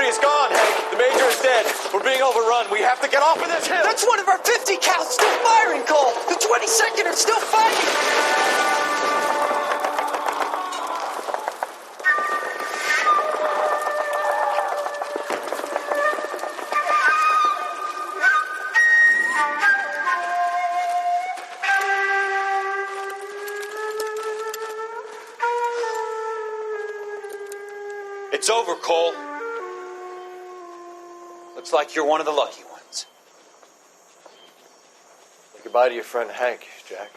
security is gone, Hank. The major is dead. We're being overrun. We have to get off of this hill. That's one of our 50 cows still firing, Cole. The 22nd are still fighting. It's over, Cole. Looks like you're one of the lucky ones. Say goodbye to your friend Hank, Jack.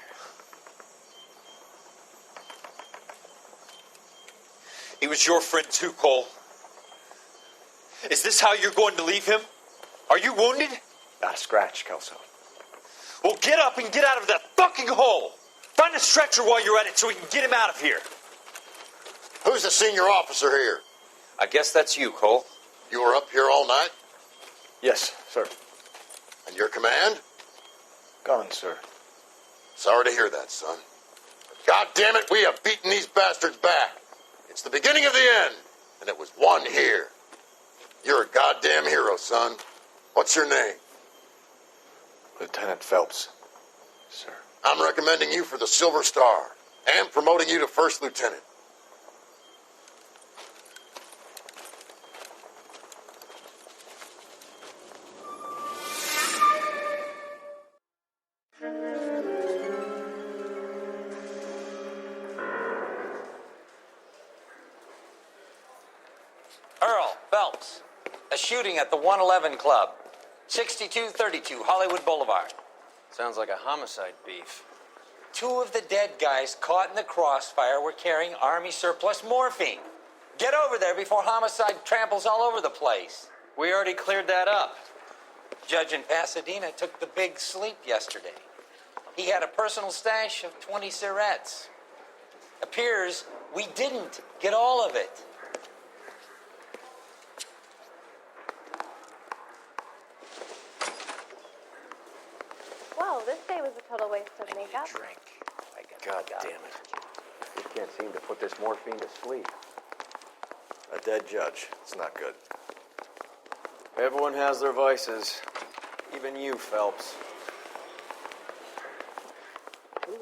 He was your friend too, Cole. Is this how you're going to leave him? Are you wounded? Not a scratch, Kelso. Well, get up and get out of that fucking hole. Find a stretcher while you're at it so we can get him out of here. Who's the senior officer here? I guess that's you, Cole. You were up here all night? Yes, sir. And your command? Gone, sir. Sorry to hear that, son. But God damn it, we have beaten these bastards back. It's the beginning of the end, and it was won here. You're a goddamn hero, son. What's your name? Lieutenant Phelps, sir. I'm recommending you for the Silver Star and promoting you to first lieutenant. Earl Phelps, a shooting at the 111 Club, 6232 Hollywood Boulevard. Sounds like a homicide beef. Two of the dead guys caught in the crossfire were carrying Army surplus morphine. Get over there before homicide tramples all over the place. We already cleared that up. Judge in Pasadena took the big sleep yesterday. He had a personal stash of 20 cigarettes. Appears we didn't get all of it. Well, this day was a total waste of makeup. Drink. God damn it. We can't seem to put this morphine to sleep. A dead judge. It's not good. Everyone has their vices. Even you, Phelps. You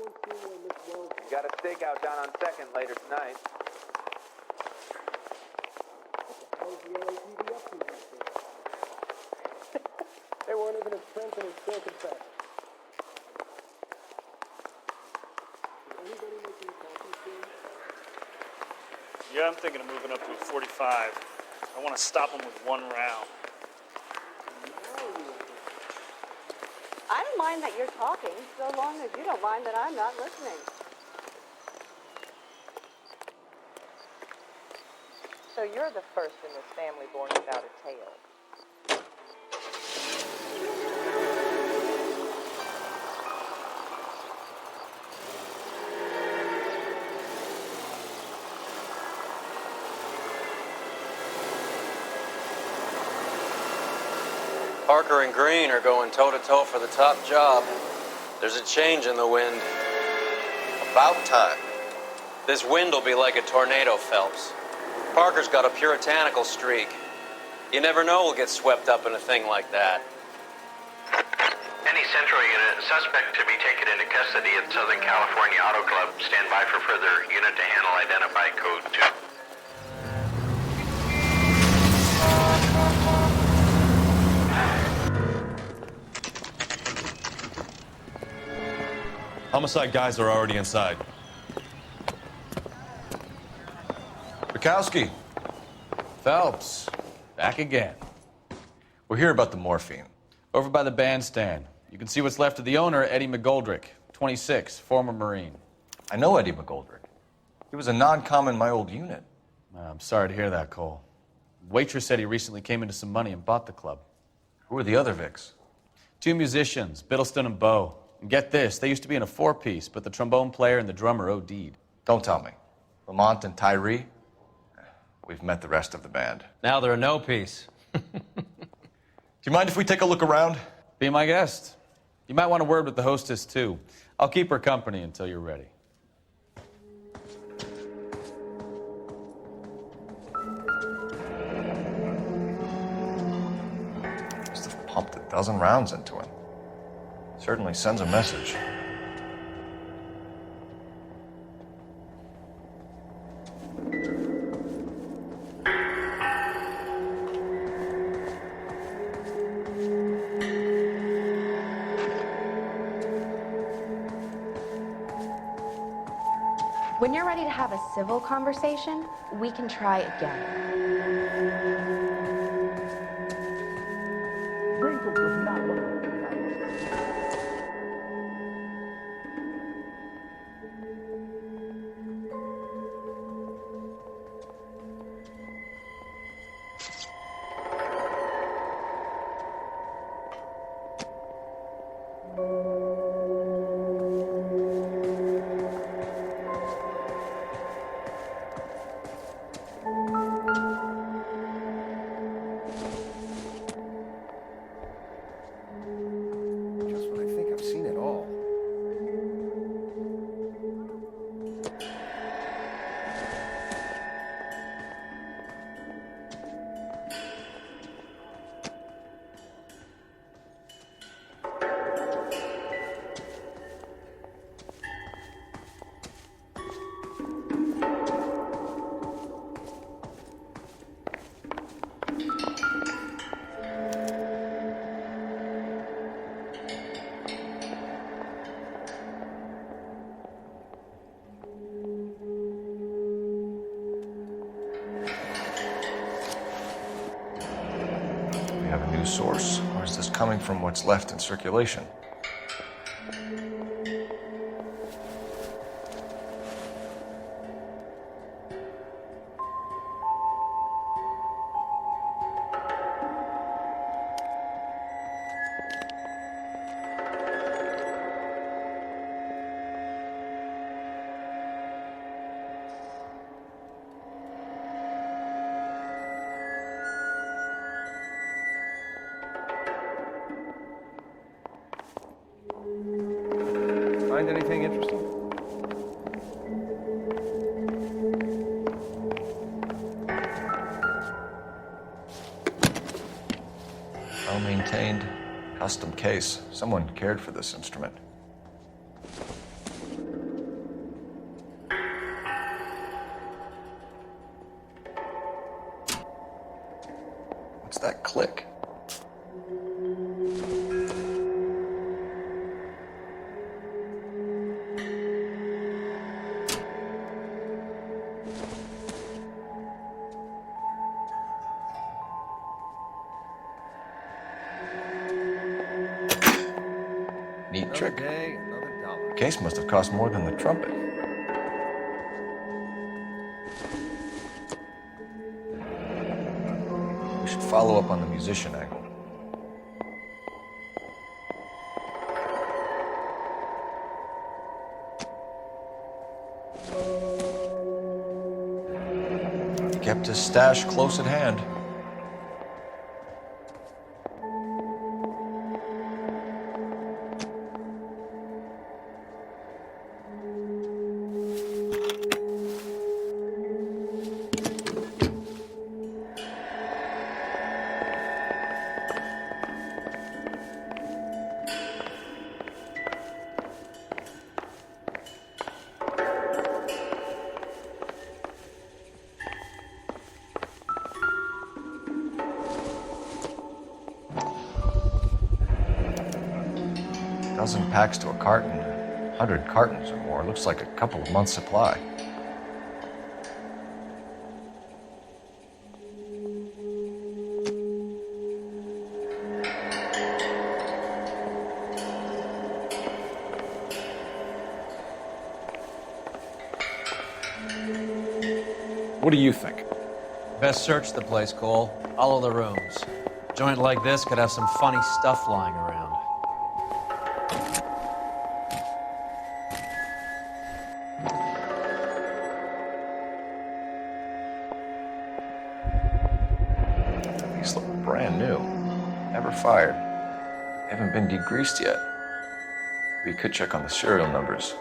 got a stakeout down on 2nd later tonight. They weren't even as strengthened as still confessed. Yeah, I'm thinking of moving up to a 45. I want to stop them with one round. I don't mind that you're talking, so long as you don't mind that I'm not listening. So you're the first in this family born without a tail. Parker and Green are going toe-to-toe for the top job. There's a change in the wind. About time. This wind will be like a tornado, Phelps. Parker's got a puritanical streak. You never know we'll get swept up in a thing like that. Any Central unit, suspect to be taken into custody at Southern California Auto Club. Stand by for further unit to handle identify code 2. Homicide guys are already inside. Bukowski. Phelps. Back again. We're here about the morphine. Over by the bandstand. You can see what's left of the owner, Eddie McGoldrick, 26, former Marine. I know Eddie McGoldrick. He was a non-com in my old unit. I'm sorry to hear that, Cole. Waitress said he recently came into some money and bought the club. Who are the other Vics? Two musicians, Biddleston and Bowe. And get this, they used to be in a four-piece, but the trombone player and the drummer OD'd. Don't tell me. Lamont and Tyree? We've met the rest of the band. Now they're a no-piece. Do you mind if we take a look around? Be my guest. You might want a word with the hostess, too. I'll keep her company until you're ready. pumped a dozen rounds into him. Certainly sends a message. When you're ready to have a civil conversation, we can try again. Source, or is this coming from what's left in circulation? Find anything interesting? Well-maintained, custom case. Someone cared for this instrument. What's that click? Neat trick. The case must have cost more than the trumpet. We should follow up on the musician angle. He kept his stash close at hand. Dozen packs to a carton, 100 cartons or more. Looks like a couple of months' supply. What do you think? Best search the place, Cole. All of the rooms. A joint like this could have some funny stuff lying around. These look brand new. Never fired. Haven't been degreased yet. We could check on the serial numbers.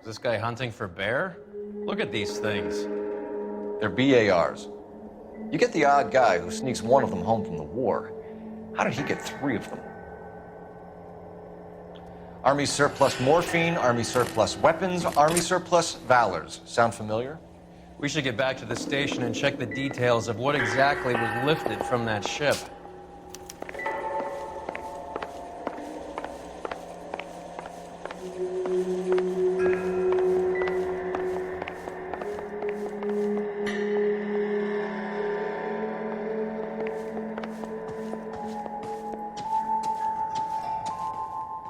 Is this guy hunting for bear? Look at these things. They're BARs. You get the odd guy who sneaks one of them home from the war. How did he get 3 of them? Army surplus morphine, Army surplus weapons, Army surplus valors. Sound familiar? We should get back to the station and check the details of what exactly was lifted from that ship.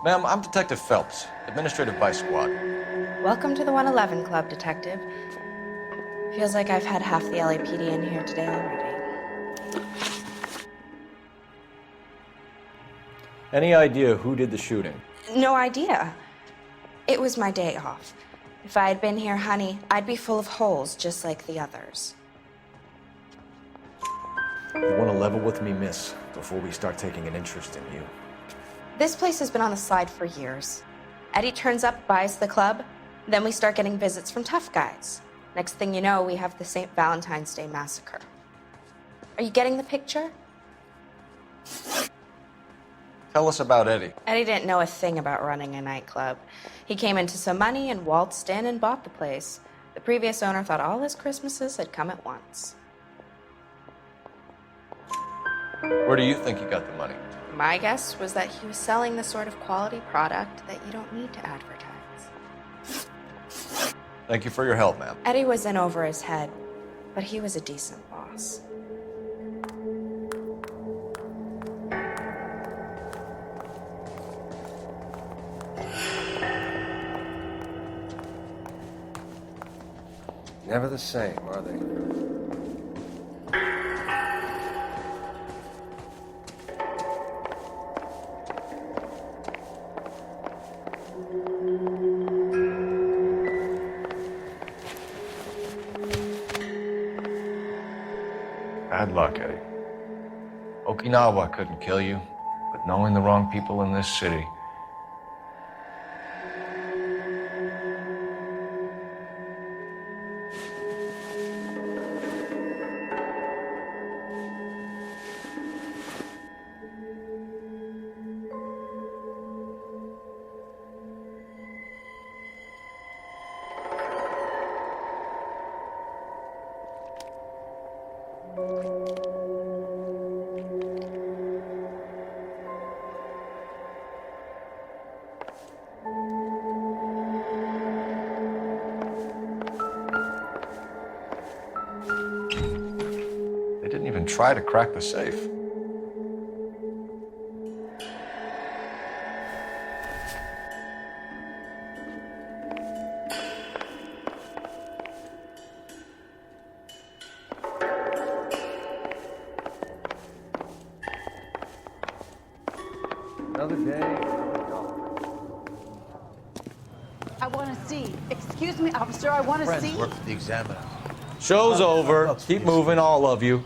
Ma'am, I'm Detective Phelps, Administrative Vice Squad. Welcome to the 111 Club, Detective. Feels like I've had half the LAPD in here today already. Any idea who did the shooting? No idea. It was my day off. If I had been here, honey, I'd be full of holes just like the others. You want to level with me, miss, before we start taking an interest in you. This place has been on the slide for years. Eddie turns up, buys the club, then we start getting visits from tough guys. Next thing you know, we have the St. Valentine's Day massacre. Are you getting the picture? Tell us about Eddie. Eddie didn't know a thing about running a nightclub. He came into some money and waltzed in and bought the place. The previous owner thought all his Christmases had come at once. Where do you think he got the money? My guess was that he was selling the sort of quality product that you don't need to advertise. Thank you for your help, ma'am. Eddie was in over his head, but he was a decent boss. Never the same, are they? Bad luck, Eddie. Okinawa couldn't kill you, but knowing the wrong people in this city. They didn't even try to crack the safe. Another day, another dollar. I want to see. Excuse me, officer, I want to see. Work for the examiner. Show's over. Keep moving, all of you.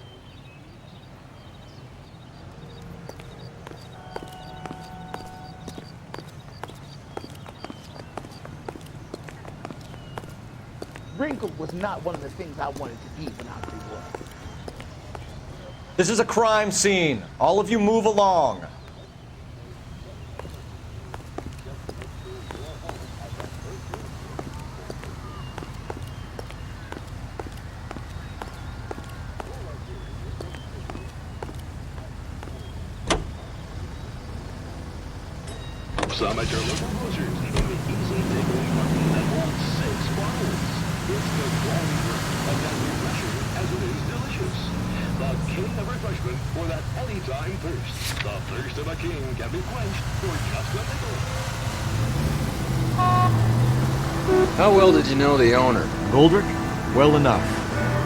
Wrinkle was not one of the things I wanted to be when I grew up. This is a crime scene. All of you move along. Some at your local grocers, even the easy takeaway market that holds 6 bottles. It's the quality work of that refreshing as it is delicious. The king of refreshment for that anytime thirst. The thirst of a king can be quenched for just a nickel. How well did you know the owner? Goldrick? Well enough.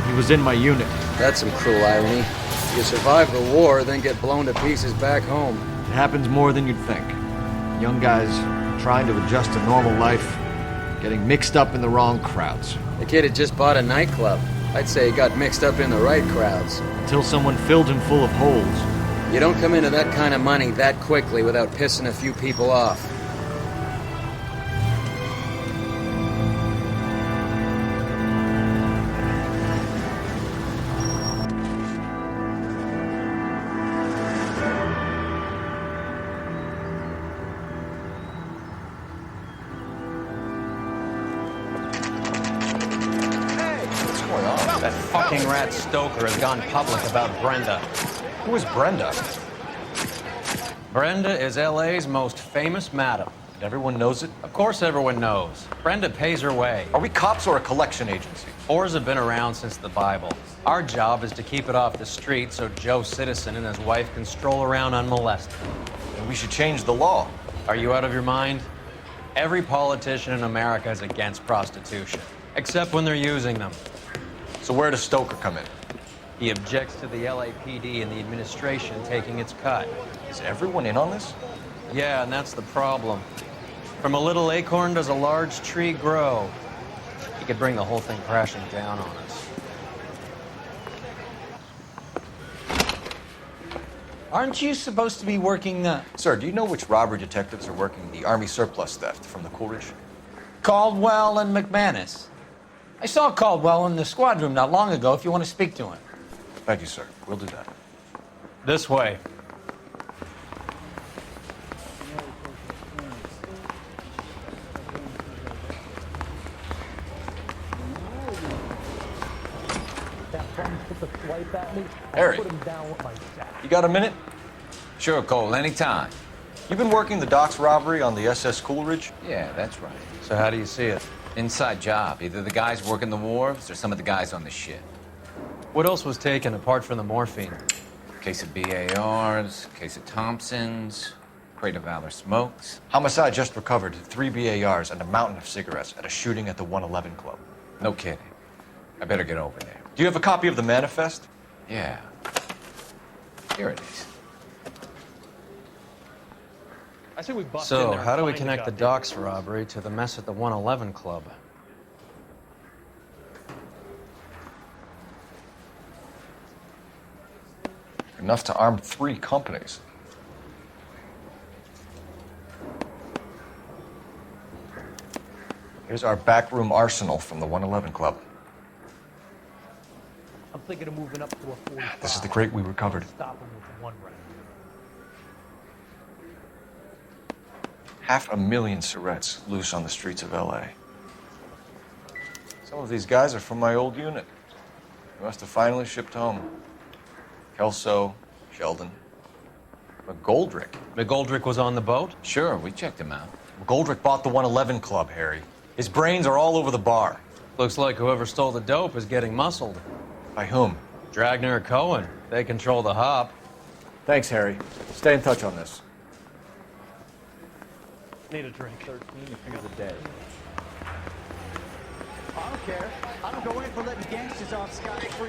He was in my unit. That's some cruel irony. You survive the war, then get blown to pieces back home. It happens more than you'd think. Young guys trying to adjust to normal life, getting mixed up in the wrong crowds. The kid had just bought a nightclub. I'd say he got mixed up in the right crowds. Until someone filled him full of holes. You don't come into that kind of money that quickly without pissing a few people off. Matt Stoker has gone public about Brenda. Who is Brenda? Brenda is LA's most famous madam. And everyone knows it? Of course everyone knows. Brenda pays her way. Are we cops or a collection agency? Whores have been around since the Bible. Our job is to keep it off the street so Joe Citizen and his wife can stroll around unmolested. And we should change the law. Are you out of your mind? Every politician in America is against prostitution, except when they're using them. So where does Stoker come in? He objects to the LAPD and the administration taking its cut. Is everyone in on this? Yeah, and that's the problem. From a little acorn does a large tree grow. He could bring the whole thing crashing down on us. Aren't you supposed to be working Sir, do you know which robbery detectives are working the Army surplus theft from the Coolridge? Caldwell and McManus? I saw Caldwell in the squad room not long ago if you want to speak to him. Thank you, sir. We'll do that. This way. Harry, you got a minute? Sure, Cole, anytime. You've been working the docks robbery on the SS Coolridge? Yeah, that's right. So how do you see it? Inside job. Either the guys working the wharves or some of the guys on the ship. What else was taken apart from the morphine? Case of BARs, case of Thompsons, crate of Valor smokes. Homicide just recovered 3 BARs and a mountain of cigarettes at a shooting at the 111 Club. No kidding. I better get over there. Do you have a copy of the manifest? Yeah. Here it is. I say we bust So, how do we connect the docks robbery to the mess at the 111 Club? Enough to arm 3 companies. Here's our backroom arsenal from the 111 Club. I'm thinking of moving up to a 45. This is the crate we recovered. Stop him with one round. 500,000 cigarettes loose on the streets of LA. Some of these guys are from my old unit. They must have finally shipped home. Kelso, Sheldon, McGoldrick. McGoldrick was on the boat? Sure, we checked him out. McGoldrick bought the 111 Club, Harry. His brains are all over the bar. Looks like whoever stole the dope is getting muscled. By whom? Dragner or Cohen. They control the hop. Thanks, Harry. Stay in touch on this. Need a drink. 13 of the day. I don't care. I don't go in for letting gangsters off scot-free.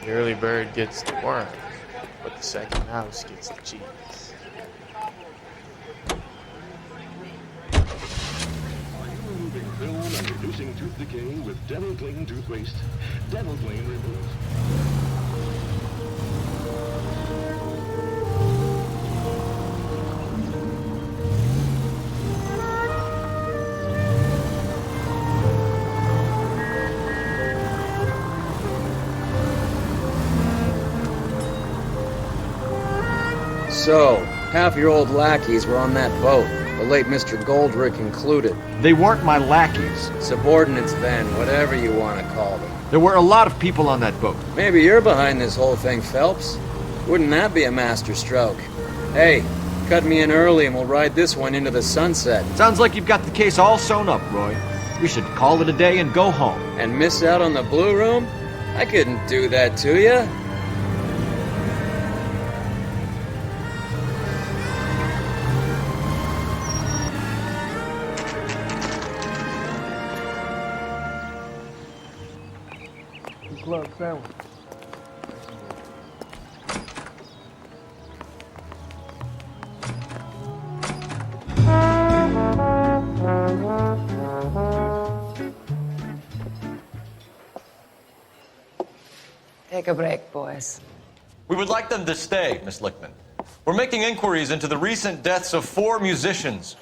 The early bird gets the worm, but the second mouse gets the cheese. Removing film and reducing tooth decay with Devil Clean toothpaste. Devil Clean removes. So, half your old lackeys were on that boat, the late Mr. Goldrick included. They weren't my lackeys. Subordinates then, whatever you want to call them. There were a lot of people on that boat. Maybe you're behind this whole thing, Phelps. Wouldn't that be a master stroke? Hey, cut me in early and we'll ride this one into the sunset. Sounds like you've got the case all sewn up, Roy. We should call it a day and go home. And miss out on the Blue Room? I couldn't do that to you. Club sandwich. Take a break, boys. We would like them to stay, Miss Lichtman. We're making inquiries into the recent deaths of 4 musicians.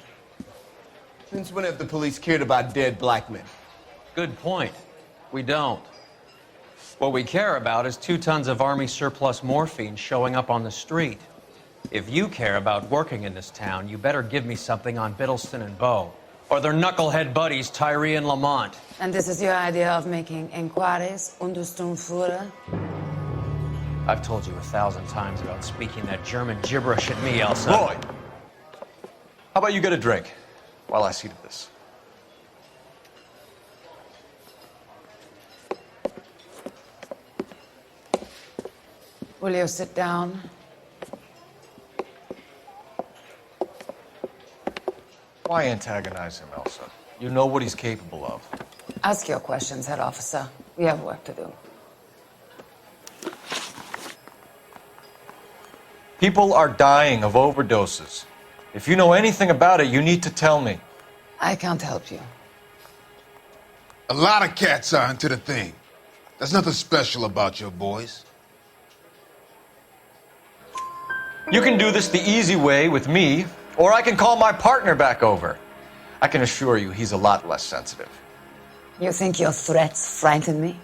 Since when have the police cared about dead black men? Good point. We don't. What we care about is 2 tons of Army surplus morphine showing up on the street. If you care about working in this town, you better give me something on Biddleston and Bowe. Or their knucklehead buddies, Tyree and Lamont. And this is your idea of making enquiries under Sturmführer? I've told you 1,000 times about speaking that German gibberish at me, Elsa. Roy! How about you get a drink while I see to this? Will you sit down? Why antagonize him, Elsa? You know what he's capable of. Ask your questions, head officer. We have work to do. People are dying of overdoses. If you know anything about it, you need to tell me. I can't help you. A lot of cats are into the thing. There's nothing special about your boys. You can do this the easy way with me, or I can call my partner back over. I can assure you he's a lot less sensitive. You think your threats frighten me?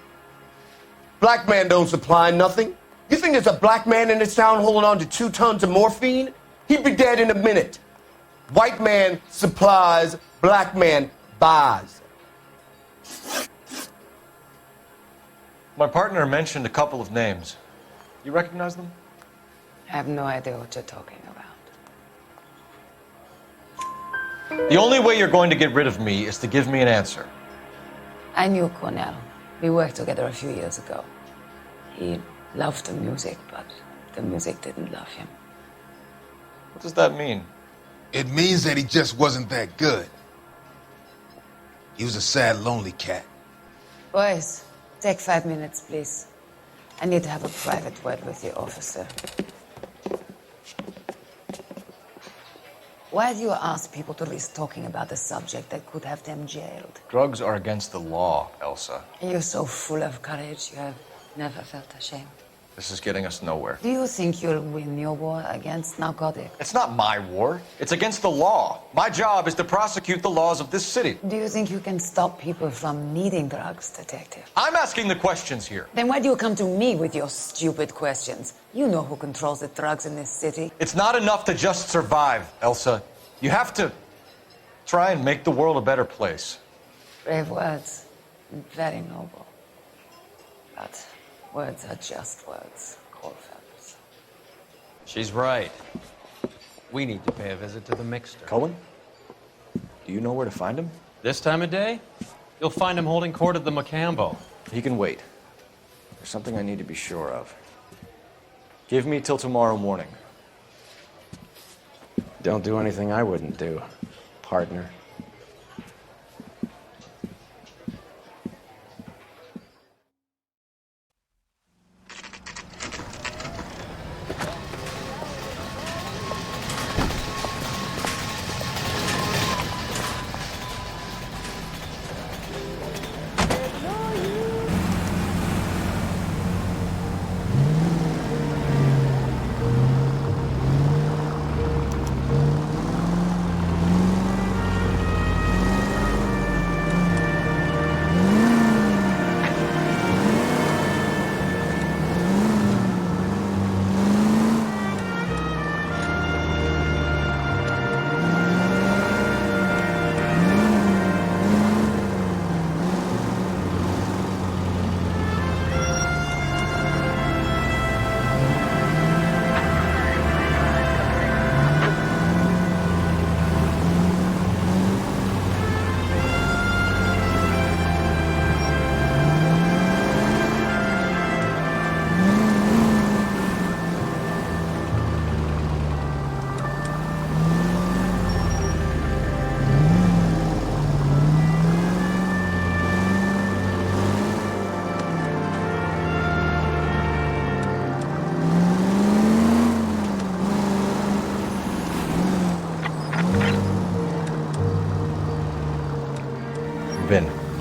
Black man don't supply nothing. You think there's a black man in this town holding on to 2 tons of morphine? He'd be dead in a minute. White man supplies, black man buys. My partner mentioned a couple of names. You recognize them? I have no idea what you're talking about. The only way you're going to get rid of me is to give me an answer. I knew Cornell. We worked together a few years ago. He loved the music, but the music didn't love him. What does that mean? It means that he just wasn't that good. He was a sad, lonely cat. Boys, take 5 minutes, please. I need to have a private word with you, officer. Why do you ask people to risk talking about a subject that could have them jailed? Drugs are against the law, Elsa. You're so full of courage, you have never felt ashamed. This is getting us nowhere. Do you think you'll win your war against narcotics? It's not my war. It's against the law. My job is to prosecute the laws of this city. Do you think you can stop people from needing drugs, detective? I'm asking the questions here. Then why do you come to me with your stupid questions? You know who controls the drugs in this city. It's not enough to just survive, Elsa. You have to try and make the world a better place. Brave words. Very noble. But words are just words, Cole Phelps. She's right. We need to pay a visit to the mixer. Cohen? Do you know where to find him? This time of day? You'll find him holding court at the Macambo. He can wait. There's something I need to be sure of. Give me till tomorrow morning. Don't do anything I wouldn't do, partner.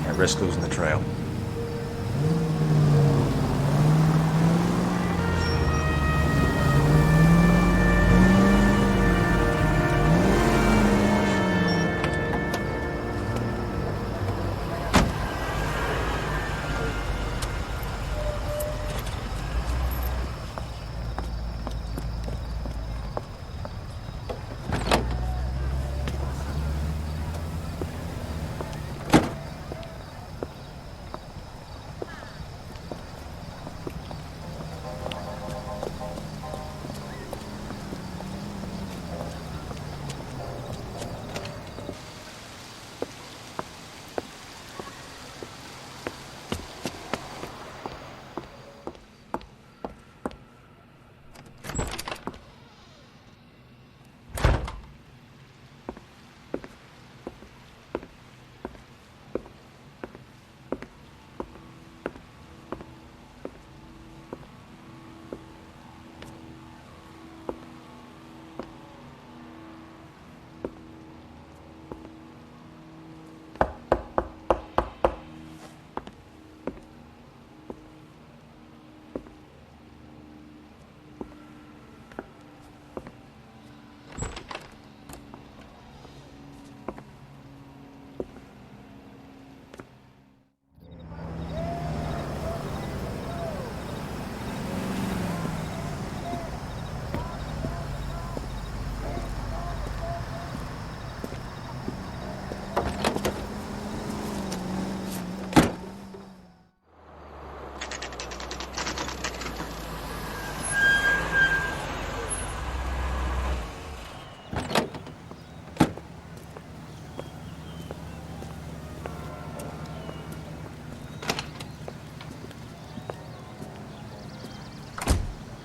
Can't risk losing the trail.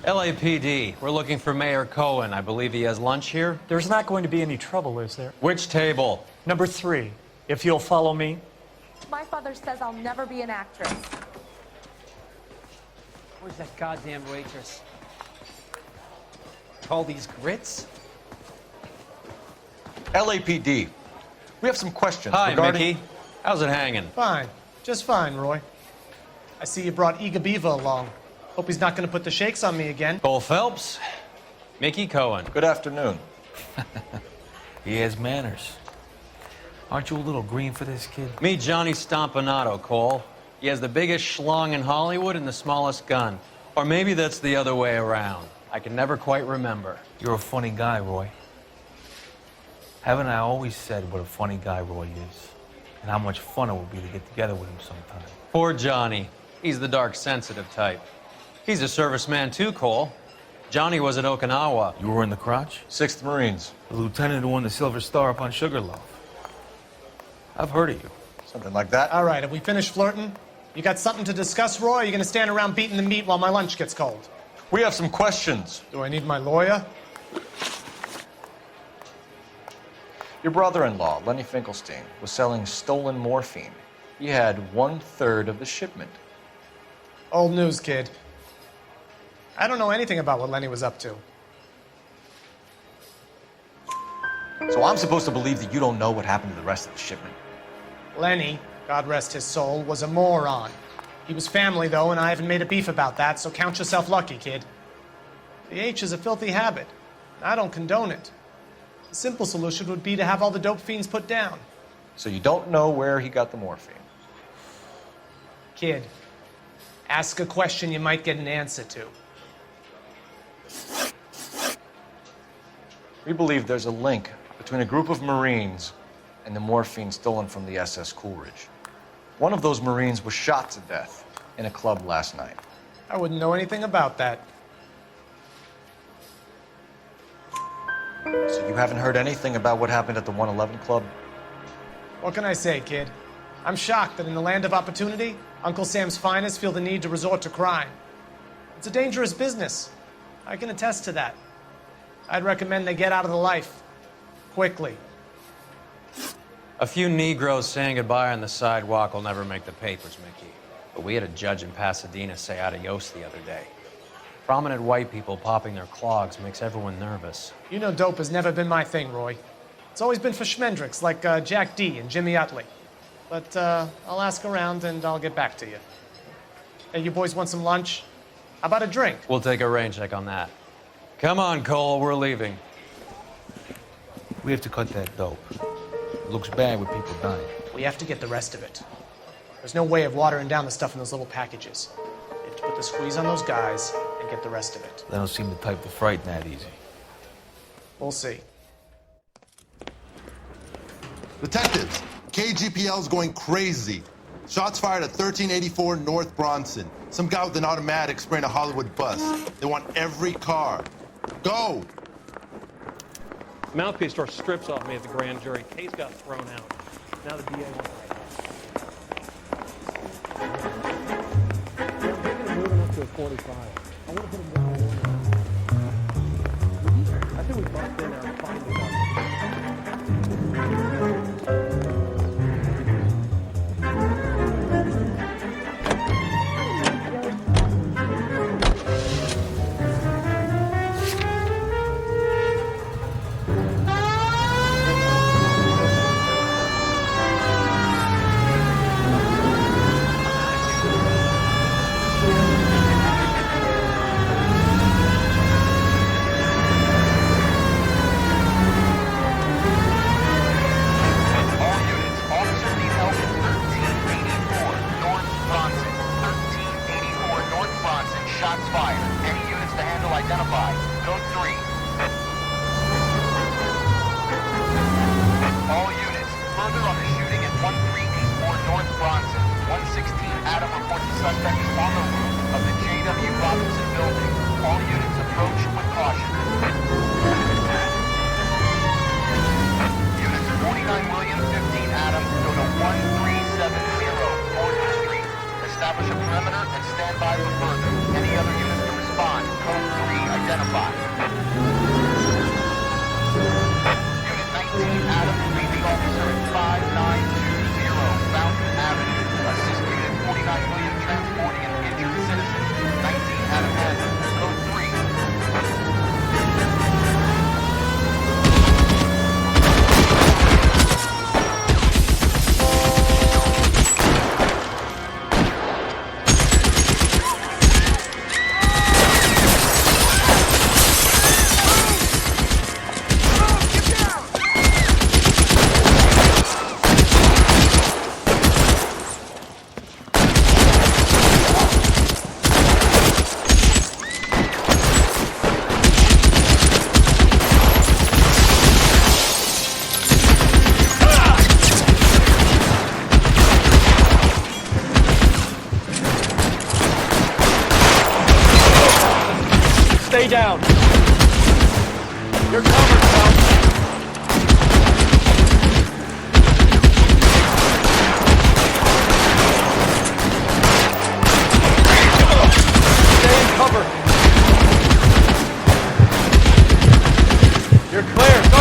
LAPD, we're looking for Mayor Cohen. I believe he has lunch here. There's not going to be any trouble, is there? Which table? Number 3, if you'll follow me. My father says I'll never be an actress. Where's that goddamn waitress? All these grits? LAPD, we have some questions Hi, regarding... Mickey. How's it hanging? Fine. Just fine, Roy. I see you brought Eager Beaver along. Hope he's not going to put the shakes on me again. Cole Phelps, Mickey Cohen. Good afternoon. He has manners. Aren't you a little green for this kid? Meet Johnny Stompanato, Cole. He has the biggest schlong in Hollywood and the smallest gun. Or maybe that's the other way around. I can never quite remember. You're a funny guy, Roy. Haven't I always said what a funny guy Roy is? And how much fun it would be to get together with him sometime. Poor Johnny. He's the dark, sensitive type. He's a serviceman too, Cole. Johnny was at Okinawa. You were in the crotch? 6th Marines. The lieutenant who won the Silver Star up on Sugarloaf. I've heard of you. Something like that. All right, have we finished flirting? You got something to discuss, Roy, or are you going to stand around beating the meat while my lunch gets cold? We have some questions. Do I need my lawyer? Your brother-in-law, Lenny Finkelstein, was selling stolen morphine. He had 1/3 of the shipment. Old news, kid. I don't know anything about what Lenny was up to. So I'm supposed to believe that you don't know what happened to the rest of the shipment? Lenny, God rest his soul, was a moron. He was family, though, and I haven't made a beef about that, so count yourself lucky, kid. The H is a filthy habit. I don't condone it. The simple solution would be to have all the dope fiends put down. So you don't know where he got the morphine? Kid, ask a question you might get an answer to. We believe there's a link between a group of Marines and the morphine stolen from the SS Coolridge. One of those Marines was shot to death in a club last night. I wouldn't know anything about that. So you haven't heard anything about what happened at the 111 Club? What can I say, kid? I'm shocked that in the land of opportunity, Uncle Sam's finest feel the need to resort to crime. It's a dangerous business. I can attest to that. I'd recommend they get out of the life. Quickly. A few Negroes saying goodbye on the sidewalk will never make the papers, Mickey. But we had a judge in Pasadena say adios the other day. Prominent white people popping their clogs makes everyone nervous. You know dope has never been my thing, Roy. It's always been for schmendricks like Jack D and Jimmy Utley. But I'll ask around and I'll get back to you. Hey, you boys want some lunch? How about a drink? We'll take a rain check on that. Come on, Cole, we're leaving. We have to cut that dope. It looks bad with people dying. We have to get the rest of it. There's no way of watering down the stuff in those little packages. We have to put the squeeze on those guys and get the rest of it. They don't seem the type to frighten that easy. We'll see. Detectives, KGPL's going crazy. Shots fired at 1384 North Bronson. Some guy with an automatic spraying a Hollywood bus. They want every car. Go! Mouthpiece tore strips off me at the grand jury. Case got thrown out. Now the DA wants I'm thinking of moving up to a 45. I want to put him down. I think we bust in there and find it out. Establish a perimeter and stand by for further. Any other units to respond. Code Stay down. You're covered, Phelps. Stay in cover. You're clear. Go.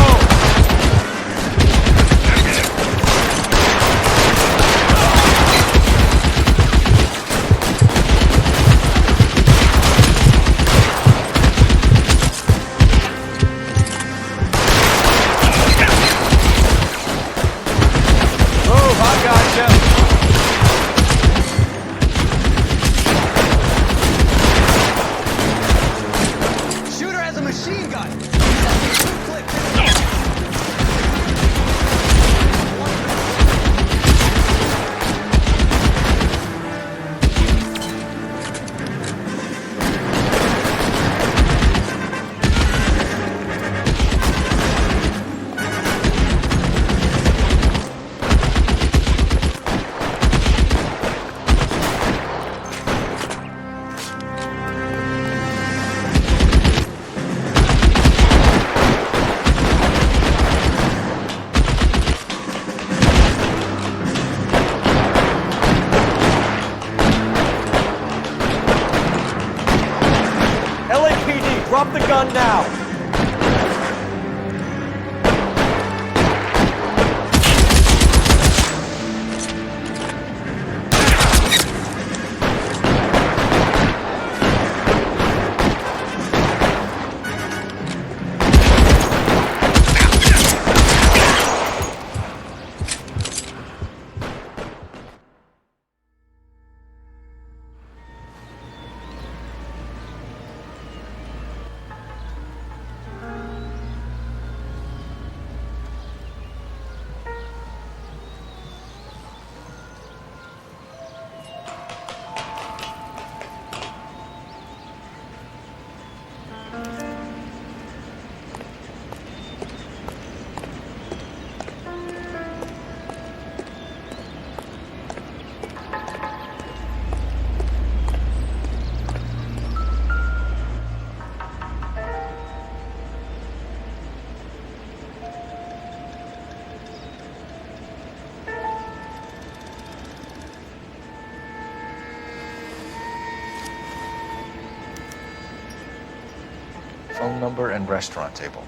Drop the gun now! Phone number and restaurant table.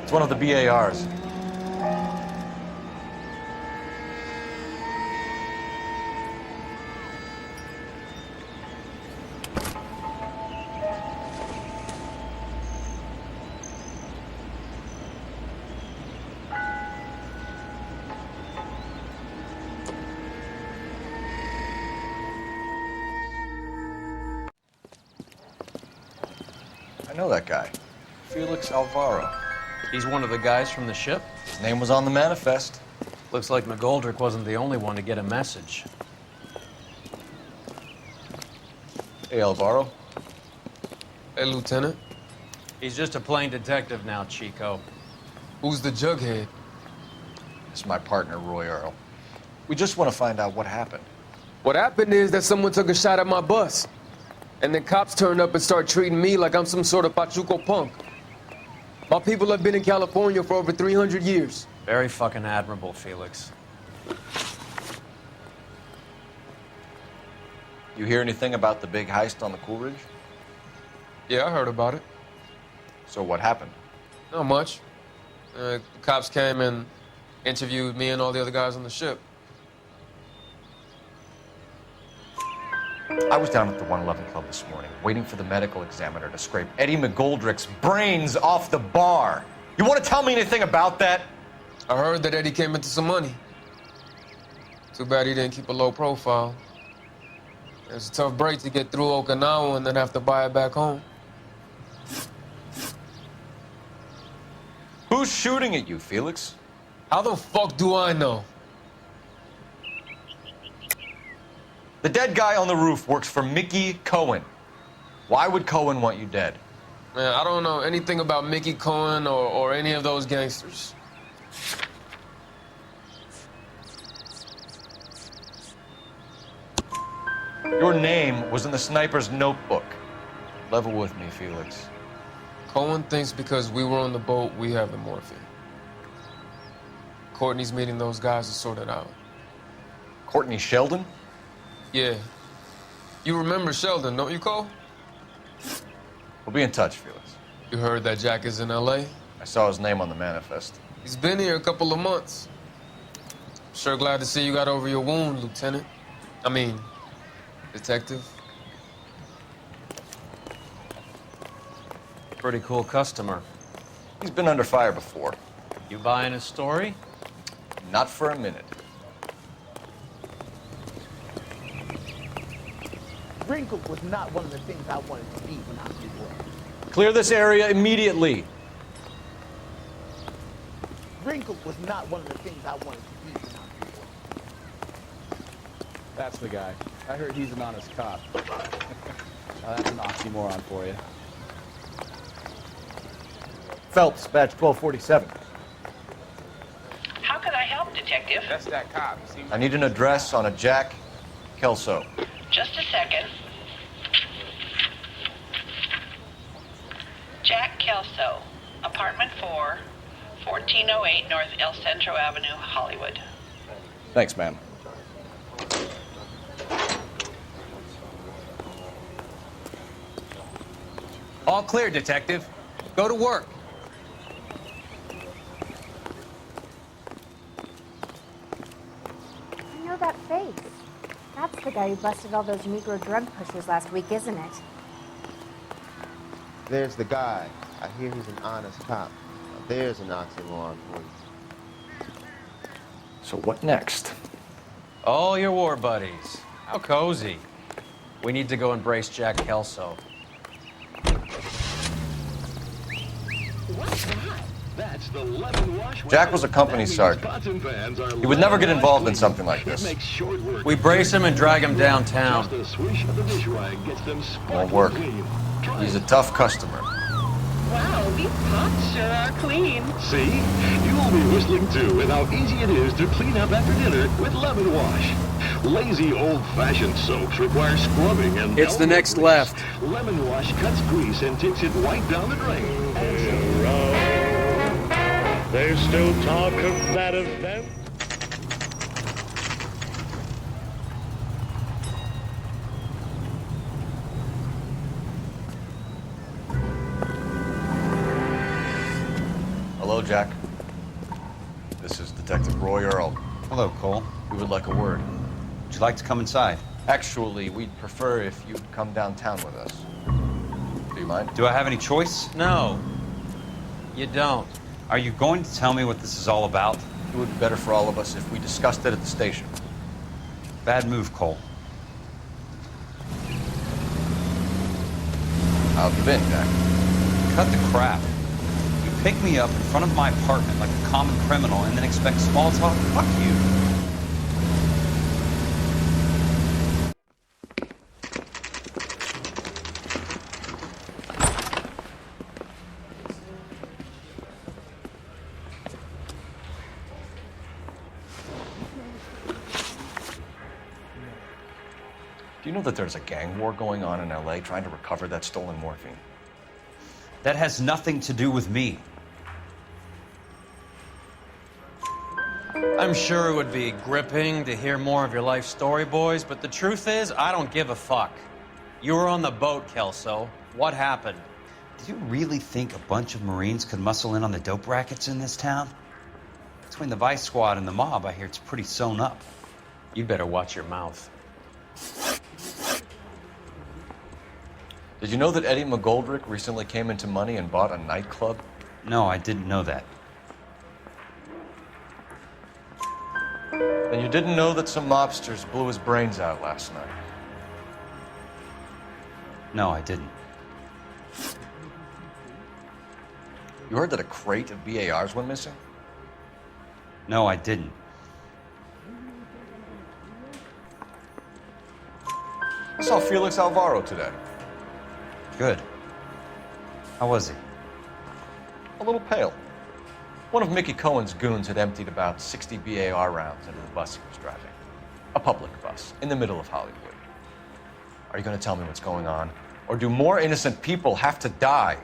It's one of the BARs. I know that guy. Felix Alvaro. He's one of the guys from the ship? His name was on the manifest. Looks like McGoldrick wasn't the only one to get a message. Hey, Alvaro. Hey, Lieutenant. He's just a plain detective now, Chico. Who's the jughead? This is my partner, Roy Earl. We just want to find out what happened. What happened is that someone took a shot at my bus. And then cops turned up and started treating me like I'm some sort of Pachuco punk. My people have been in California for over 300 years. Very fucking admirable, Felix. You hear anything about the big heist on the Coolridge? Yeah, I heard about it. So what happened? Not much. The cops came and interviewed me and all the other guys on the ship. I was down at the 111 Club this morning, waiting for the medical examiner to scrape Eddie McGoldrick's brains off the bar. You want to tell me anything about that? I heard that Eddie came into some money. Too bad he didn't keep a low profile. It's a tough break to get through Okinawa and then have to buy it back home. Who's shooting at you, Felix? How the fuck do I know? The dead guy on the roof works for Mickey Cohen. Why would Cohen want you dead? Man, I don't know anything about Mickey Cohen or any of those gangsters. Your name was in the sniper's notebook. Level with me, Felix. Cohen thinks because we were on the boat, we have the morphine. Courtney's meeting those guys to sort it out. Courtney Sheldon? Yeah. You remember Sheldon, don't you, Cole? We'll be in touch, Felix. You heard that Jack is in L.A.? I saw his name on the manifest. He's been here a couple of months. Sure glad to see you got over your wound, Lieutenant. I mean, Detective. Pretty cool customer. He's been under fire before. You buying his story? Not for a minute. Wrinkle was not one of the things I wanted to be when I grew up. Clear this area immediately. Wrinkle was not one of the things I wanted to be when I grew up. That's the guy. I heard he's an honest cop. That's an oxymoron for you. Phelps, badge 1247. How can I help, Detective? That's that cop. I need an address on a Jack Kelso. Just a second. Jack Kelso, apartment 4, 1408 North El Centro Avenue, Hollywood. Thanks, ma'am. All clear, Detective. Go to work. I know that face. That's the guy who busted all those Negro drug pushers last week, isn't it? There's the guy. I hear he's an honest cop. Now there's an oxymoron for you. So what next? All your war buddies. How cozy. We need to go embrace Jack Kelso. What's that? That's the lemon wash. Jack was a company sergeant. He would never get involved in something like this. We brace him and drag him downtown. Won't work. He's a tough customer. Wow, these pots sure are clean. See? You'll be whistling too with how easy it is to clean up after dinner with lemon wash. Lazy old-fashioned soaps require scrubbing and... It's the next left. Lemon wash cuts grease and takes it right down the drain. There's still talk of that event. Hello, Jack. This is Detective Roy Earl. Hello, Cole. We would like a word. Would you like to come inside? Actually, we'd prefer if you'd come downtown with us. Do you mind? Do I have any choice? No, you don't. Are you going to tell me what this is all about? It would be better for all of us if we discussed it at the station. Bad move, Cole. How have you been, Jack? Cut the crap. You pick me up in front of my apartment like a common criminal and then expect small talk? Fuck you. Do you know that there's a gang war going on in LA trying to recover that stolen morphine? That has nothing to do with me. I'm sure it would be gripping to hear more of your life story, boys, but the truth is, I don't give a fuck. You were on the boat, Kelso. What happened? Do you really think a bunch of Marines could muscle in on the dope rackets in this town? Between the Vice Squad and the mob, I hear it's pretty sewn up. You better watch your mouth. Did you know that Eddie McGoldrick recently came into money and bought a nightclub? No, I didn't know that. Then you didn't know that some mobsters blew his brains out last night? No, I didn't. You heard that a crate of BARs went missing? No, I didn't. I saw Felix Alvaro today. Good. How was he? A little pale. One of Mickey Cohen's goons had emptied about 60 BAR rounds into the bus he was driving. A public bus, in the middle of Hollywood. Are you going to tell me what's going on? Or do more innocent people have to die?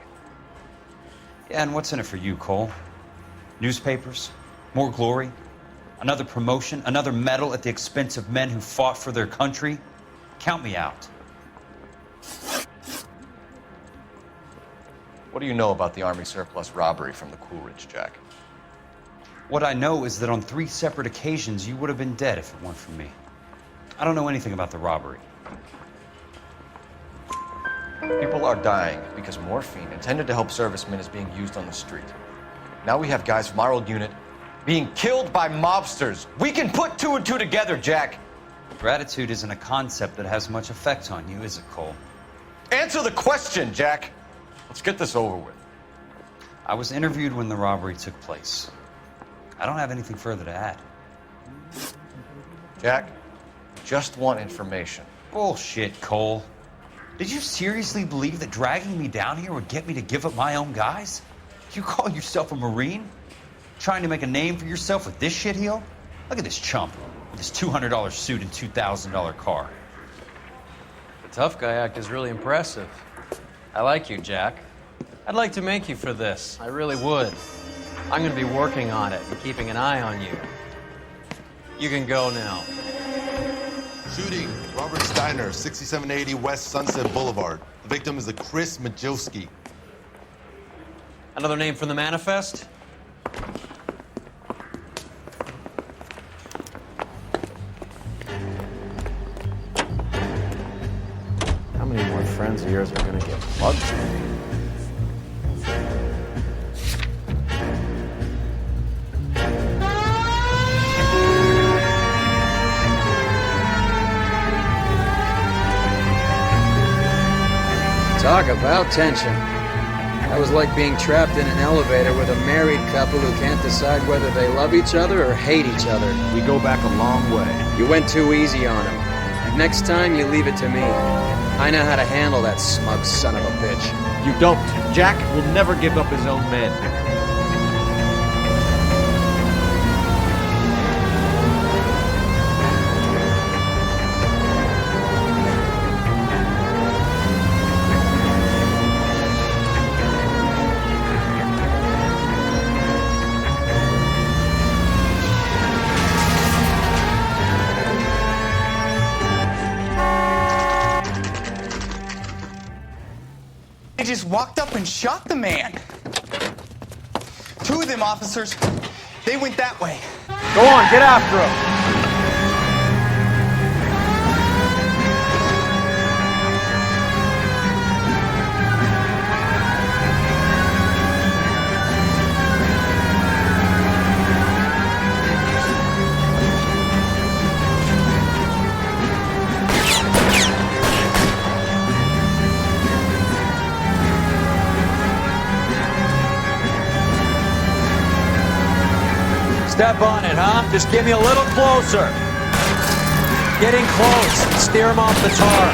Yeah, and what's in it for you, Cole? Newspapers? More glory? Another promotion? Another medal at the expense of men who fought for their country? Count me out. What do you know about the Army surplus robbery from the Coolridge, Jack? What I know is that on 3 separate occasions, you would have been dead if it weren't for me. I don't know anything about the robbery. People are dying because morphine intended to help servicemen is being used on the street. Now we have guys from our old unit being killed by mobsters. We can put 2 and 2 together, Jack. Gratitude isn't a concept that has much effect on you, is it, Cole? Answer the question, Jack. Let's get this over with. I was interviewed when the robbery took place. I don't have anything further to add. Jack, just want information. Bullshit, Cole. Did you seriously believe that dragging me down here would get me to give up my own guys? You call yourself a Marine? Trying to make a name for yourself with this shitheel? Look at this chump with his $200 suit and $2,000 car. The tough guy act is really impressive. I like you, Jack. I'd like to make you for this. I really would. I'm going to be working on it and keeping an eye on you. You can go now. Shooting, Robert Steiner, 6780 West Sunset Boulevard. The victim is a Chris Majowski. Another name from the manifest? How many more friends of yours are going to get plugged? Talk about tension. That was like being trapped in an elevator with a married couple who can't decide whether they love each other or hate each other. We go back a long way. You went too easy on him. Next time, you leave it to me. I know how to handle that smug son of a bitch. You don't. Jack will never give up his own men. They just walked up and shot the man. 2 of them officers, they went that way. Go on, get after him. Step on it, huh? Just get me a little closer. Getting close. Steer him off the tar.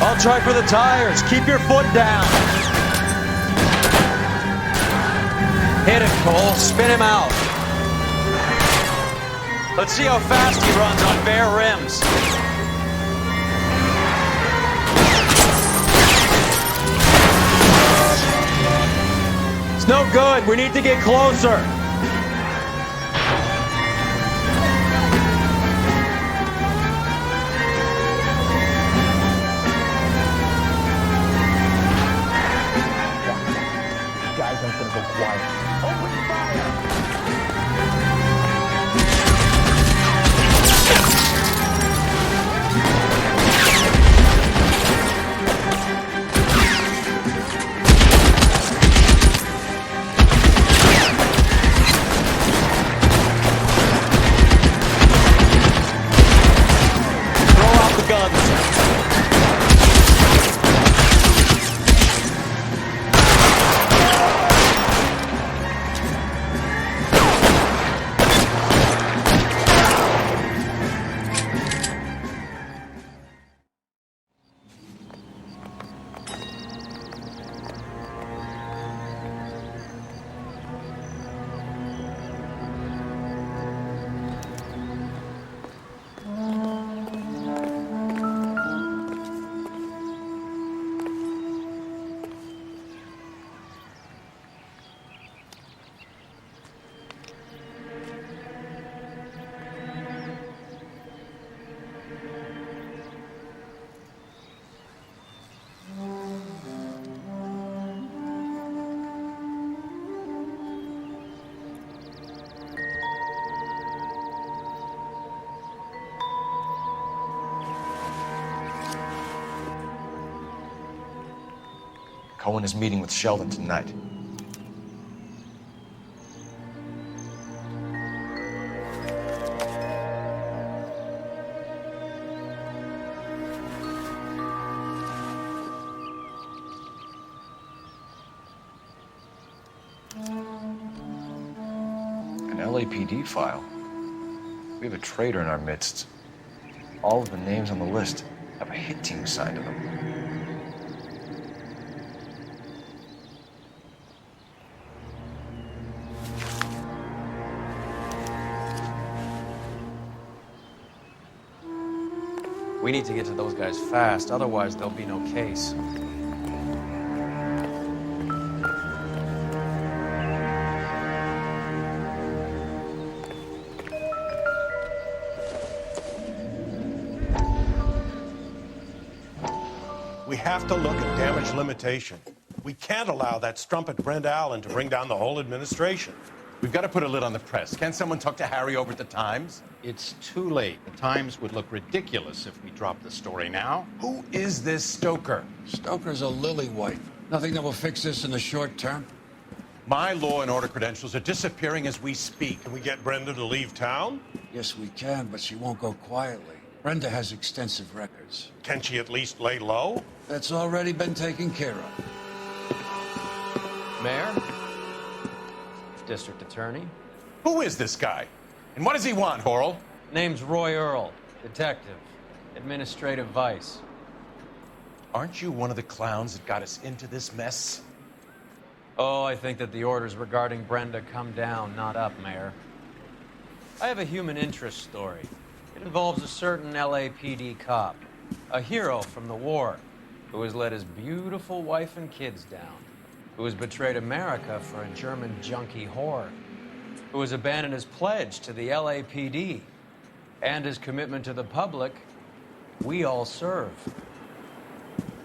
I'll try for the tires. Keep your foot down. Hit him, Cole. Spin him out. Let's see how fast he runs on bare rims. No good. We need to get closer. Guys aren't gonna go quiet. Open fire! Cohen is meeting with Sheldon tonight. An LAPD file. We have a traitor in our midst. All of the names on the list have a hit team assigned to them. We need to get to those guys fast, otherwise there'll be no case. We have to look at damage limitation. We can't allow that strumpet Brent Allen to bring down the whole administration. We've got to put a lid on the press. Can't someone talk to Harry over at the Times? It's too late. The Times would look ridiculous if we dropped the story now. Who is this Stoker? Stoker's a lily-white. Nothing that will fix this in the short term. My law and order credentials are disappearing as we speak. Can we get Brenda to leave town? Yes, we can, but she won't go quietly. Brenda has extensive records. Can she at least lay low? That's already been taken care of. Mayor? District Attorney? Who is this guy? And what does he want, Horrell? Name's Roy Earl, detective, administrative vice. Aren't you one of the clowns that got us into this mess? Oh, I think that the orders regarding Brenda come down, not up, Mayor. I have a human interest story. It involves a certain LAPD cop, a hero from the war, who has let his beautiful wife and kids down, who has betrayed America for a German junkie whore, who has abandoned his pledge to the LAPD and his commitment to the public. We all serve.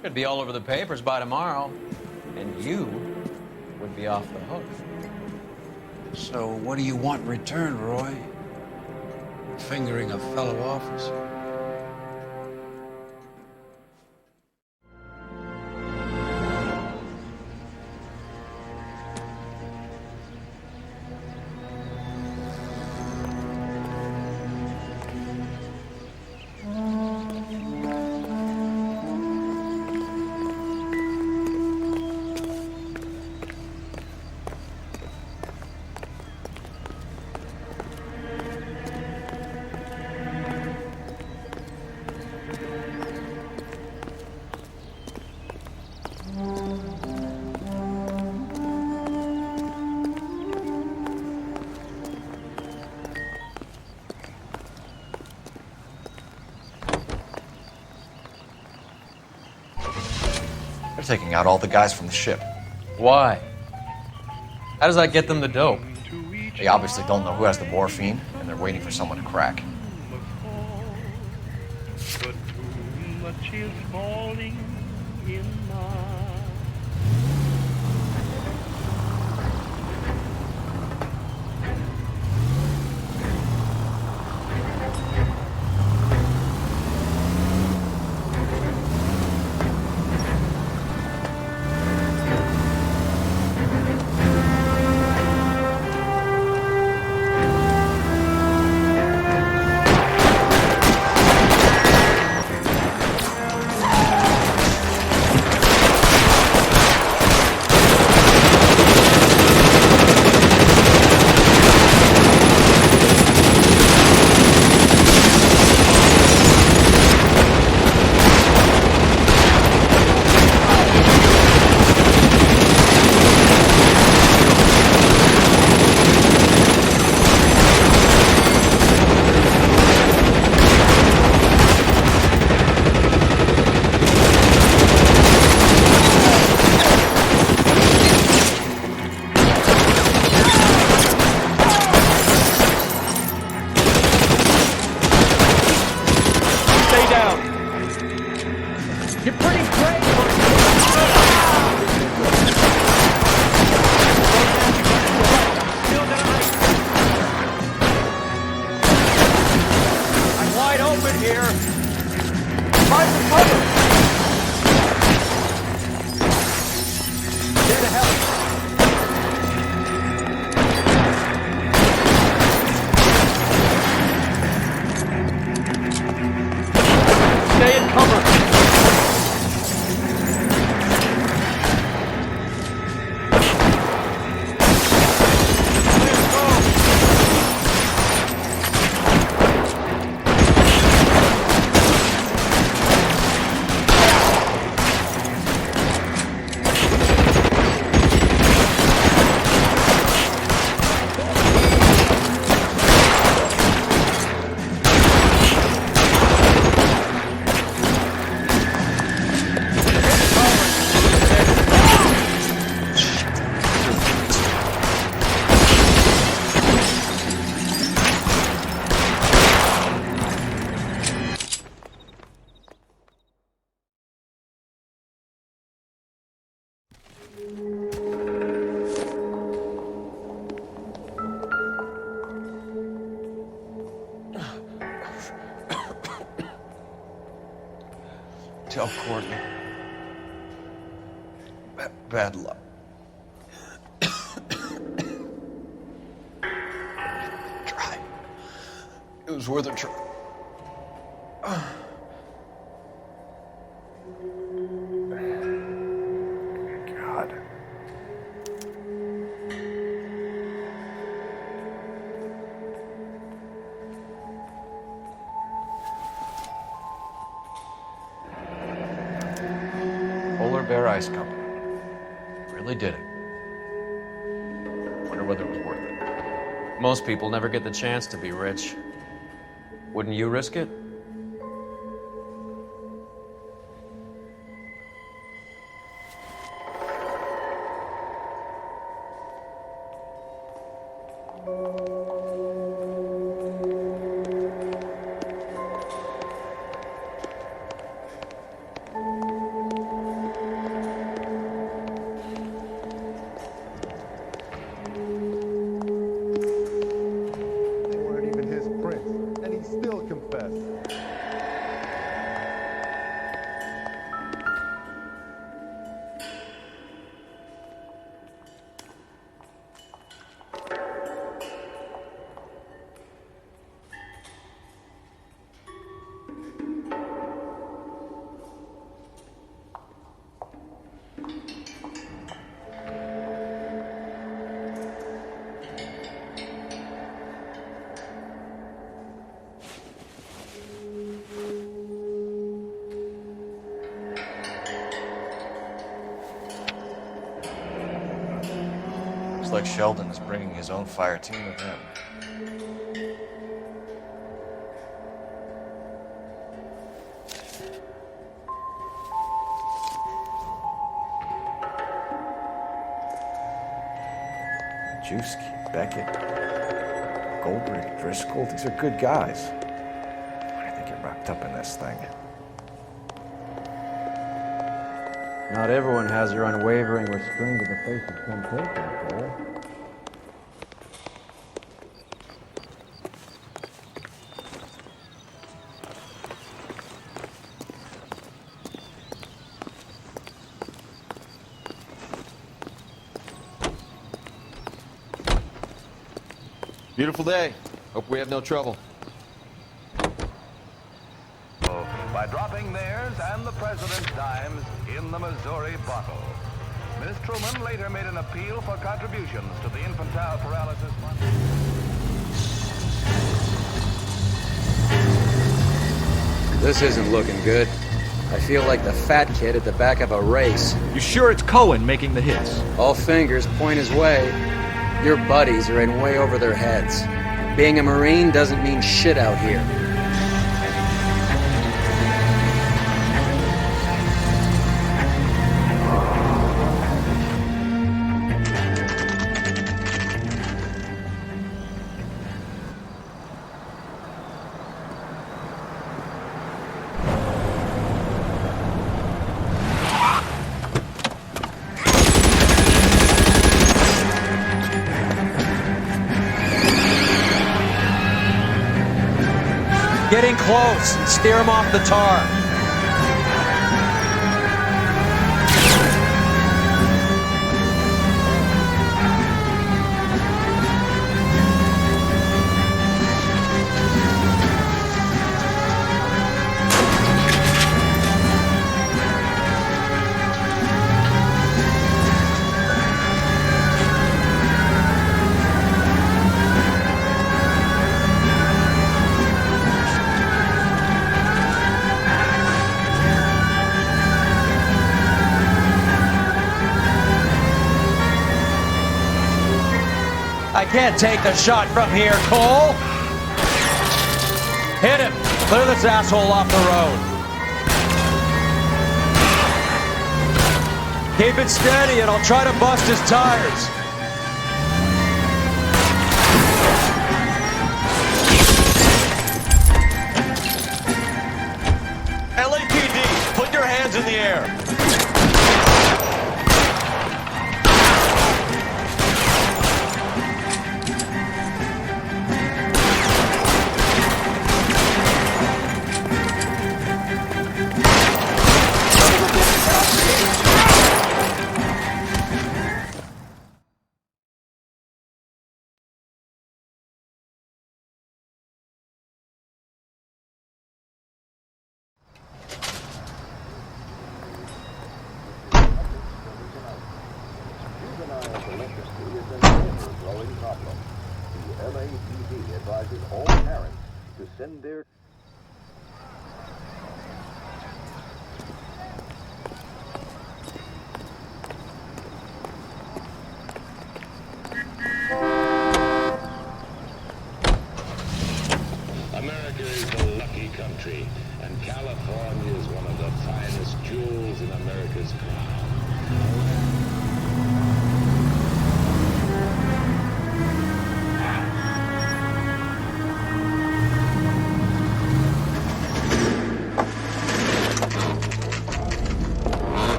It'd be all over the papers by tomorrow, and you would be off the hook. So what do you want in return, Roy? Fingering a fellow officer? They're taking out all the guys from the ship. Why? How does that get them the dope? They obviously don't know who has the morphine, and they're waiting for someone to crack. But too much is falling in line. tell Courtney. Bad luck. Try. It was worth a try. God. Polar Bear Ice Company. Really did it. Wonder whether it was worth it. Most people never get the chance to be rich. Wouldn't you risk it? They weren't even his prints, and he still confessed. Looks like Sheldon is bringing his own fire team with him. Jewski, Beckett, Goldberg, Driscoll, these are good guys. Why do they get wrapped up in this thing? Not everyone has your unwavering restraint in the face of temptation, Cole. Beautiful day. Hope we have no trouble. By dropping theirs and the president's dimes in the Missouri bottle. Miss Truman later made an appeal for contributions to the infantile paralysis fund. This isn't looking good. I feel like the fat kid at the back of a race. You sure it's Cohen making the hits? All fingers point his way. Your buddies are in way over their heads. Being a Marine doesn't mean shit out here. Getting close and steer him off the tar. I can't take the shot from here, Cole. Hit him. Clear this asshole off the road. Keep it steady and I'll try to bust his tires. LAPD, put your hands in the air. growing problem. The LAPD advises all parents to send their America is a lucky country, and California is one of the finest jewels in America's crown.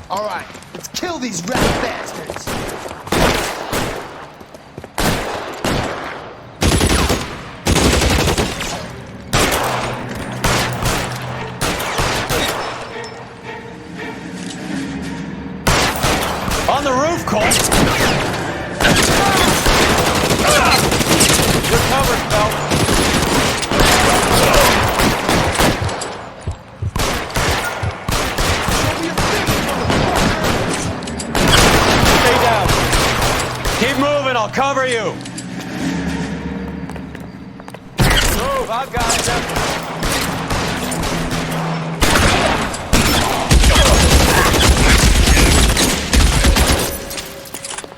All right, let's kill these rat bastards. On the roof, Cole! You're covered, Phelps. Keep moving, I'll cover you. Move, I've got it.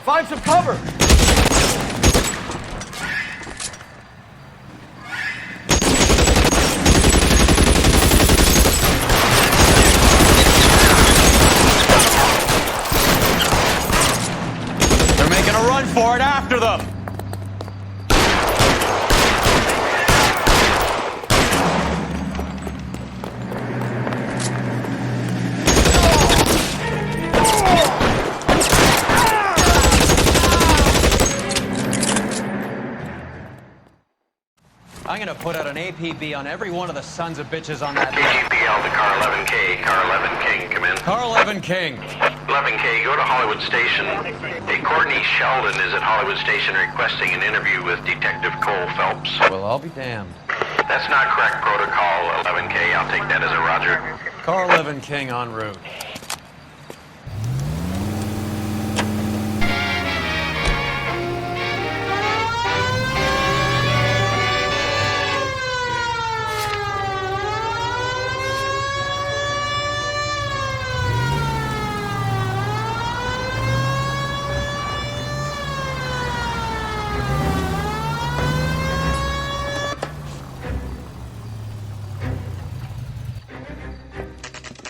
Find some cover. Run for it after them! I'm gonna put out an APB on every one of the sons of bitches on that KGPL to Car 11K. Car 11 King, come in. Car 11 King. 11K, go to Hollywood Station. Hey, Courtney Sheldon is at Hollywood Station requesting an interview with Detective Cole Phelps. Well, I'll be damned. That's not correct protocol, 11K. I'll take that as a roger. Car 11 King en route.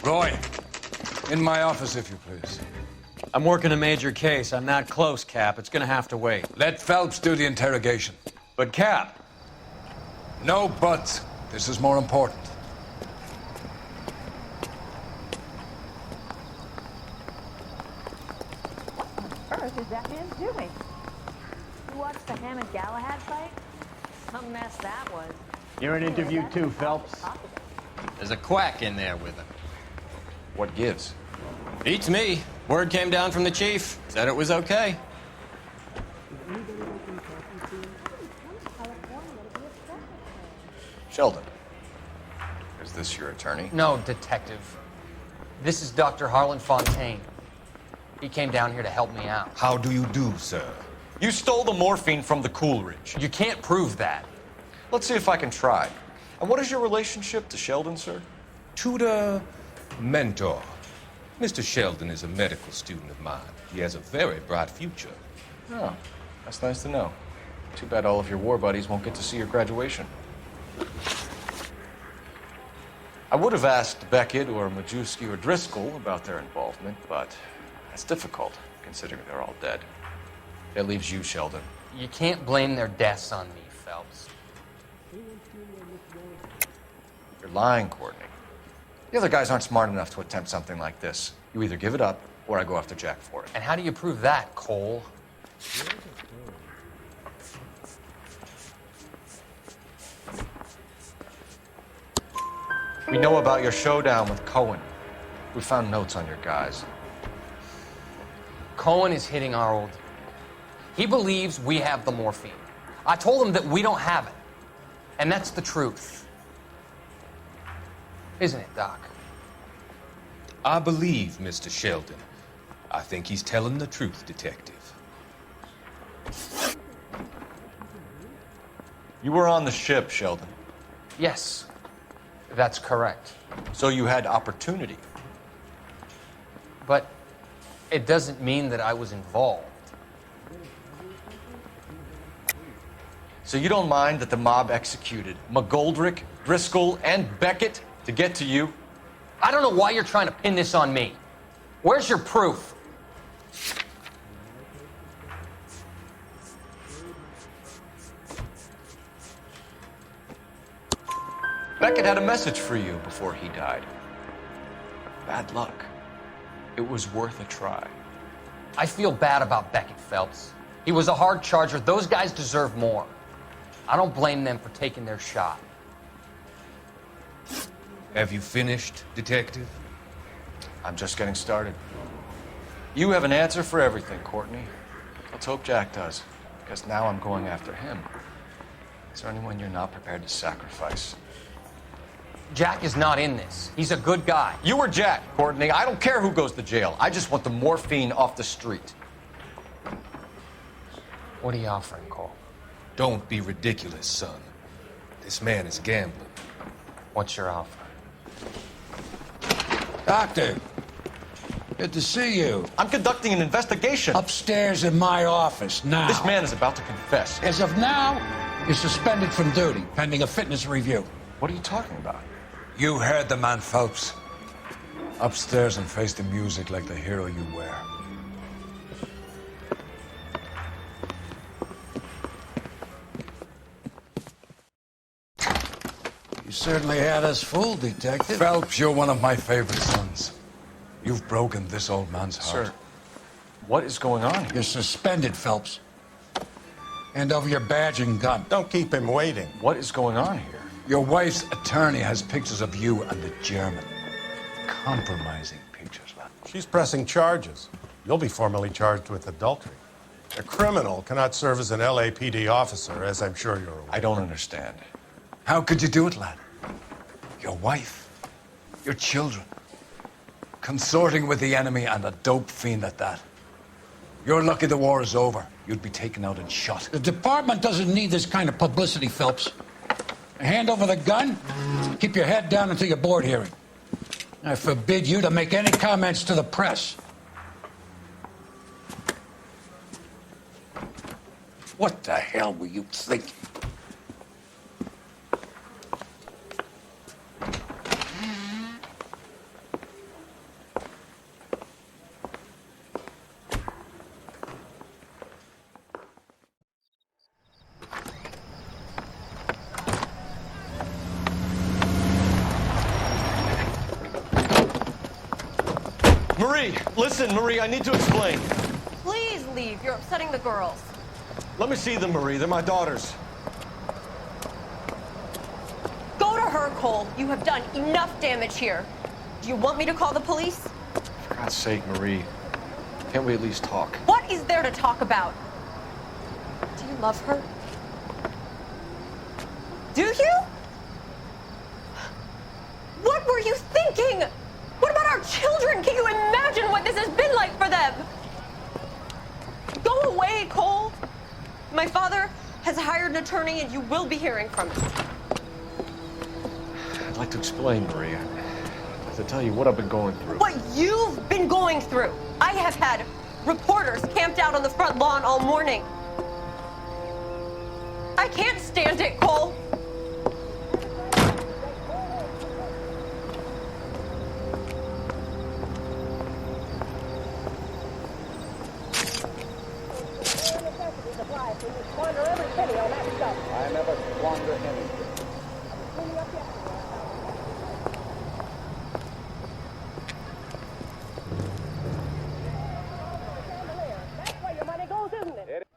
Roy, in my office, if you please. I'm working a major case. I'm not close, Cap. It's gonna have to wait. Let Phelps do the interrogation. But, Cap. No buts. This is more important. What on earth is that man doing? You watched the Hammond-Galahad fight? Some mess that was. You're an interview too, Phelps. There's a quack in there with him. What gives? Beats me. Word came down from the chief. Said it was okay. Sheldon, is this your attorney? No, detective. This is Dr. Harlan Fontaine. He came down here to help me out. How do you do, sir? You stole the morphine from the Coolridge. You can't prove that. Let's see if I can try. And what is your relationship to Sheldon, sir? Tutor, mentor. Mr. Sheldon is a medical student of mine. He has a very bright future. Oh, that's nice to know. Too bad all of your war buddies won't get to see your graduation. I would have asked Beckett or Majewski or Driscoll about their involvement, but that's difficult, considering they're all dead. That leaves you, Sheldon. You can't blame their deaths on me, Phelps. You're lying, Courtney. The other guys aren't smart enough to attempt something like this. You either give it up, or I go after Jack for it. And how do you prove that, Cole? We know about your showdown with Cohen. We found notes on your guys. Cohen is hitting our old. He believes we have the morphine. I told him that we don't have it. And that's the truth. Isn't it, Doc? I believe Mr. Sheldon. I think he's telling the truth, Detective. You were on the ship, Sheldon. Yes, that's correct. So you had opportunity. But it doesn't mean that I was involved. So you don't mind that the mob executed McGoldrick, Driscoll, and Beckett to get to you? I don't know why you're trying to pin this on me. Where's your proof? Beckett had a message for you before he died. Bad luck. It was worth a try. I feel bad about Beckett, Phelps. He was a hard charger. Those guys deserve more. I don't blame them for taking their shot. Have you finished, Detective? I'm just getting started. You have an answer for everything, Courtney. Let's hope Jack does, because now I'm going after him. Is there anyone you're not prepared to sacrifice? Jack is not in this. He's a good guy. You or Jack, Courtney. I don't care who goes to jail. I just want the morphine off the street. What are you offering, Cole? Don't be ridiculous, son. This man is gambling. What's your offer? Doctor, good to see you. I'm conducting an investigation. Upstairs in my office, now. This man is about to confess. As of now, you're suspended from duty, pending a fitness review. What are you talking about? You heard the man, Phelps. Upstairs and face the music like the hero you were. You certainly had us fooled, Detective. Phelps, you're one of my favorite sons. You've broken this old man's heart. Sir, what is going on here? You're suspended, Phelps. Hand over your badge and gun. Don't keep him waiting. What is going on here? Your wife's attorney has pictures of you and the German. Compromising pictures, lad. She's pressing charges. You'll be formally charged with adultery. A criminal cannot serve as an LAPD officer, as I'm sure you're aware. I don't understand. How could you do it, lad? Your wife, your children, consorting with the enemy and a dope fiend at that. You're lucky the war is over. You'd be taken out and shot. The department doesn't need this kind of publicity, Phelps. Hand over the gun, keep your head down until your board hearing. I forbid you to make any comments to the press. What the hell were you thinking? Marie, listen, Marie, I need to explain. Please leave. You're upsetting the girls. Let me see them, Marie. They're my daughters. Go to her, Cole. You have done enough damage here. Do you want me to call the police? For God's sake, Marie. Can't we at least talk? What is there to talk about? Do you love her? Do you? What were you thinking? What about our children? Can you imagine what this has been like for them? Go away, Cole. My father has hired an attorney and you will be hearing from him. I'd like to explain, Marie. I'd like to tell you what I've been going through. What you've been going through. I have had reporters camped out on the front lawn all morning. I can't stand it, Cole. I never squander anything. That's where your money goes, isn't it?